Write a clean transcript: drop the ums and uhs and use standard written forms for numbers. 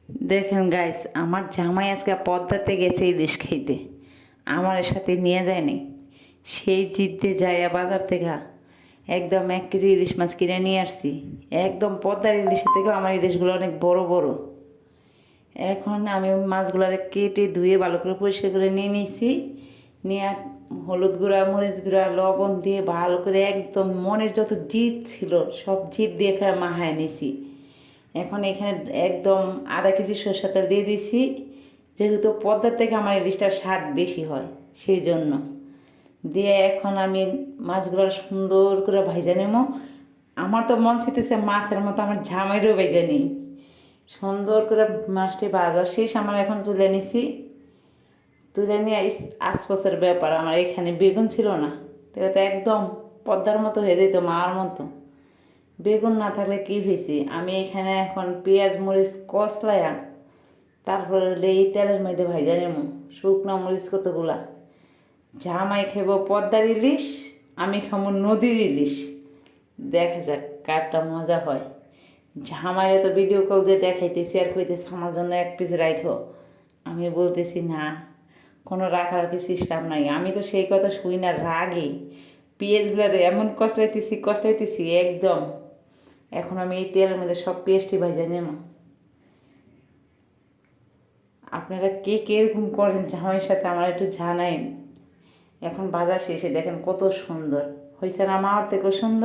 দেখেন গাইস, আমার জামাই আজকে পদ্মাতে গেছে ইলিশ খাইতে। আমার সাথে নিয়ে যায়নি। সেই জিদ্দে যাইয়া বাজার থেকে একদম 1 কেজি ইলিশ মাছ কিনে নিয়ে আসছি। একদম পদ্মার ইলিশের থেকেও আমার ইলিশগুলো অনেক বড় বড়। এখন আমি মাছগুলো কেটে ধুয়ে ভালো করে পরিষ্কার করে নিয়ে নিয়েছি। নিয়ে হলুদ গুঁড়া, মরিচ গুঁড়া, লবণ দিয়ে ভালো করে একদম মনের যত জিদ ছিল সব জিদ দিয়ে মাখায় নিছি। এখন এখানে একদম ½ কেজি সরষের তেল দিয়ে দিছি, যেহেতু পদ্মার থেকে আমার ইলিশটার স্বাদ বেশি হয় সেই জন্য। দিয়ে এখন আমি মাছগুলো সুন্দর করে ভাইজা নেব। আমার তো মন চাইতেছে মাছের মতো আমার ঝামাইরও ভেজে নিই। সুন্দর করে মাছটি ভাজা শেষ, আমার এখন তুলে নিছি। তুলে নিয়ে আশপাশের ব্যাপার, আমার এখানে বেগুন ছিল না, তাহলে তো একদম পদ্মার মতো হয়ে যেত, মার মতো। বেগুন না থাকলে কী হয়েছে, আমি এখানে এখন পেঁয়াজ মরিচ কষলাইয়া তারপরে এই তেলের মধ্যে ভাইজা নেব শুকনো মরিচ কতগুলা। জামাই খাইব পদ্মার ইলিশ, আমি খাবো নদীর ইলিশ। দেখা যাক কারটা মজা হয়। জামাইরে তো ভিডিও কল দিয়ে দেখাইতেছি আর কইতেছে আমার জন্য 1 পিস রাখো। আমি বলতেছি না, কোনো রাখারাখি সিস্টেম নাই। আমি তো সেই কথা শুই না, রাগে পেঁয়াজগুলো এমন কষলাইতেছি একদম। এখন আমি এই তেলের মধ্যে সব পেঁয়াজটি ভাজা নেব। আপনারা কে কীরকম করেন জামাইয়ের সাথে আমার একটু জানাইন। এখন বাজার শেষে দেখেন কত সুন্দর হয়েছে না, আমার থেকেও সুন্দর।